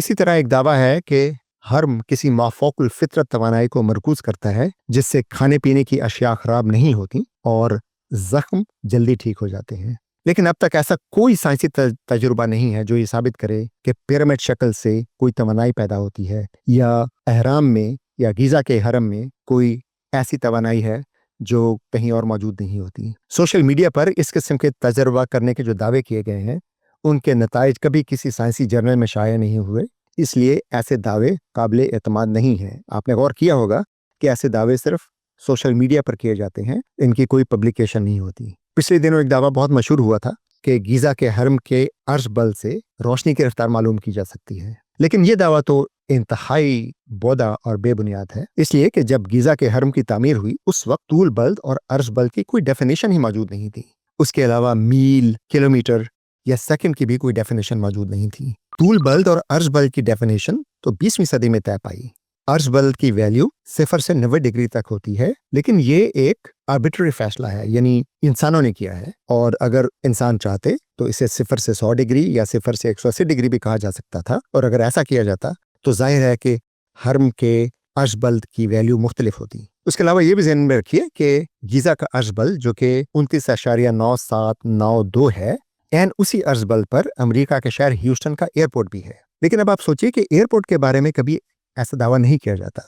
इसी तरह एक दावा है कि हर्म किसी माफौकुल फितरत तवानाई को मरकूज करता है जिससे खाने पीने की अशिया खराब नहीं होती और जख्म जल्दी ठीक हो जाते हैं। लेकिन अब तक ऐसा कोई साइंसी तजुर्बा नहीं है जो ये साबित करे कि पिरामिड शक्ल से कोई तवानाई पैदा होती है या अहराम में या गीज़ा के हरम में कोई ऐसी तवानाई है जो कहीं और मौजूद नहीं होती। सोशल मीडिया पर इस किस्म के तजर्बा करने के जो दावे किए गए हैं उनके नताइज कभी किसी साइंसी जर्नल में शाया नहीं हुए, इसलिए ऐसे दावे काबिल एतमाद नहीं हैं। आपने गौर किया होगा कि ऐसे दावे सिर्फ सोशल मीडिया पर किए जाते हैं, इनकी कोई पब्लिकेशन नहीं होती। पिछले दिनों एक दावा बहुत मशहूर हुआ था कि गीज़ा के हरम के अर्श बल से रोशनी की रफ्तार मालूम की जा सकती है, लेकिन ये दावा तो इंतहाई बोदा और बेबुनियाद है, इसलिए कि जब गीज़ा के हरम की तामीर हुई उस वक्त तूल बल्द और अर्श बल की कोई डेफिनेशन ही मौजूद नहीं थी। उसके अलावा मील, किलोमीटर या सेकंड की भी कोई डेफिनेशन मौजूद नहीं थी। तूल बल्द और अर्श बल की डेफिनेशन तो 20वीं सदी में तय पाई। अर्श बल की वैल्यू 0 से 90 डिग्री तक होती है, लेकिन ये एक आर्बिट्ररी फैसला है, यानी इंसानों ने किया है, और अगर इंसान चाहते तो इसे 0 से 100 डिग्री या 0 से 180 डिग्री भी कहा जा सकता था, और अगर ऐसा किया जाता तो जाहिर है कि हरम के अर्श बल की वैल्यू मुख्तलिफ होती। उसके अलावा ये भी ज़हन में रखिए कि गीज़ा का अर्श बल जो कि 29.9792 है, एंड उसी अर्श बल पर अमेरिका के शहर ह्यूस्टन का एयरपोर्ट भी है। लेकिन अब आप सोचिए कि एयरपोर्ट के बारे में कभी ऐसा दावा नहीं किया जाता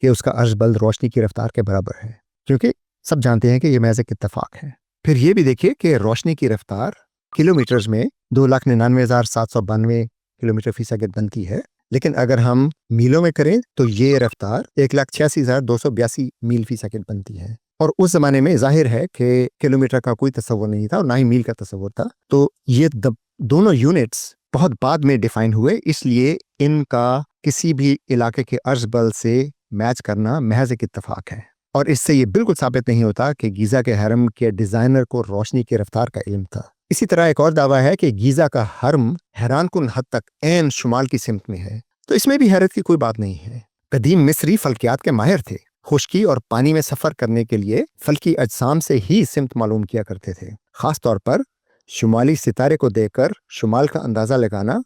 कि उसका अर्श बल रोशनी की रफ्तार के बराबर है, क्योंकि सब जानते हैं कि यह महज एक इत्तेफाक है। फिर ये भी देखिए कि रोशनी की रफ्तार किलोमीटर्स में 2,99,792 किलोमीटर फी सेकंड बनती है, लेकिन अगर हम मीलों में करें तो ये रफ्तार 1,86,282 मील फी सेकंड बनती है। और उस जमाने में जाहिर है कि किलोमीटर का कोई तस्वर नहीं था और ना ही मील का तस्वर था, तो ये दोनों यूनिट्स बहुत बाद में डिफाइन हुए, इसलिए इनका किसी भी इलाके के अर्श बल से मैच करना महज एक इत्तेफाक है। और इससे ये बिल्कुल साबित नहीं होता कि गीज़ा के हरम के डिजाइनर को रोशनी की रफ्तार का इल्म था। इसी तरह एक और दावा है कि गीज़ा का हरम हैरानकुन हद तक ऐन शुमाल की सिमत में है, तो इसमें भी हैरत की कोई बात नहीं है। कदीम मिस्री फल्कियात के माहिर थे, खुश्की और पानी में सफर करने के लिए फल्की अजसाम से ही सिमत मालूम किया करते थे। खास तौर पर शुमाली सितारे को देखकर शुमाल का अंदाजा लगाना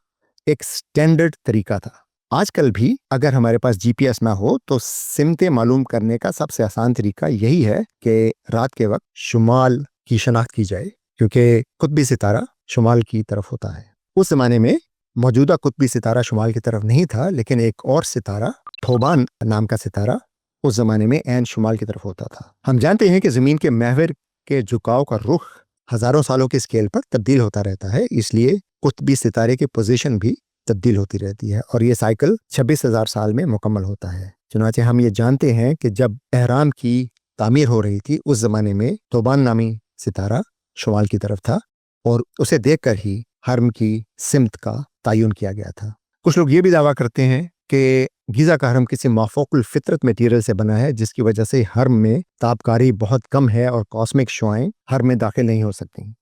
एक स्टैंडर्ड तरीका था। आजकल भी अगर हमारे पास जीपीएस ना हो तो सिमतें मालूम करने का सबसे आसान तरीका यही है कि रात के वक्त शुमाल की शनाख्त की जाए, क्योंकि कुतबी सितारा शुमाल की तरफ होता है। उस जमाने में मौजूदा कुतबी सितारा शुमाल की तरफ नहीं था, लेकिन एक और सितारा थोबान नाम का सितारा उस जमाने में ऐन शुमाल की तरफ होता था। हम जानते हैं कि जमीन के महवर के झुकाव का रुख हजारों सालों के स्केल पर तब्दील होता रहता है, इसलिए कुतबी सितारे की पोजीशन भी तब्दील होती रहती है, और ये साइकिल 26,000 साल में मुकम्मल होता है। चुनांचे हम ये जानते हैं कि जब एहराम की तामीर हो रही थी उस जमाने में तोबान नामी सितारा शुमाल की तरफ था, और उसे देखकर ही हरम की सिमत का तयन किया गया था। कुछ लोग ये भी दावा करते हैं कि गीज़ा का हरम किसी माफौकुल फितरत मटीरियल से बना है, जिसकी वजह से हरम में तापकारी बहुत कम है और कॉस्मिक शुआएं हरम में दाखिल नहीं हो सकती।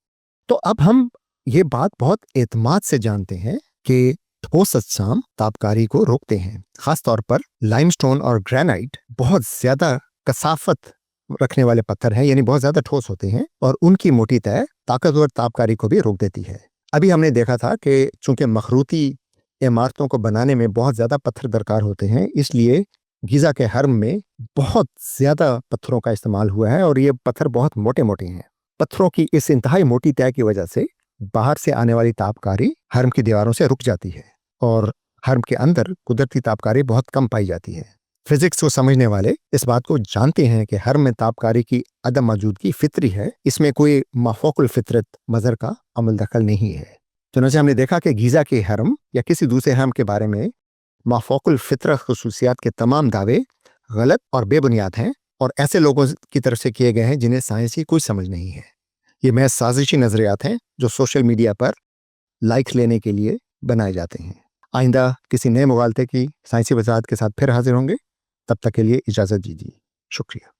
तो अब हम ये बात बहुत एतमाद से जानते हैं कि ठोस अजसाम तापकारी को रोकते हैं। खास तौर पर लाइमस्टोन और ग्रेनाइट बहुत ज्यादा कसाफत रखने वाले पत्थर हैं, यानी बहुत ज्यादा ठोस होते हैं, और उनकी मोटी तह ताकतवर तापकारी को भी रोक देती है। अभी हमने देखा था कि चूंकि मखरूती इमारतों को बनाने में बहुत ज्यादा पत्थर दरकार होते हैं, इसलिए गीज़ा के हरम में बहुत ज्यादा पत्थरों का इस्तेमाल हुआ है, और ये पत्थर बहुत मोटे मोटे हैं। पत्थरों की इस इंतहाई मोटी तह की वजह से बाहर से आने वाली तापकारी हरम की दीवारों से रुक जाती है, और हरम के अंदर कुदरती तापकारी बहुत कम पाई जाती है। फिजिक्स को समझने वाले इस बात को जानते हैं कि हरम में तापकारी की अदम मौजूदगी फितरी है, इसमें कोई माफौकुल फितरत मजर का अमल दखल नहीं है। चुनांचे हमने देखा कि गीज़ा के हरम या किसी दूसरे हरम के बारे में माफौकुल फितरत खुसूसियात के तमाम दावे गलत और बेबुनियाद हैं, और ऐसे लोगों की तरफ से किए गए हैं जिन्हें साइंस की कोई समझ नहीं है। ये महज साजिशी नजरियात हैं जो सोशल मीडिया पर लाइक्स लेने के लिए बनाए जाते हैं। आइंदा किसी नए मुगालते की साइंसी वजाहत के साथ फिर हाजिर होंगे, तब तक के लिए इजाज़त दीजिए। शुक्रिया।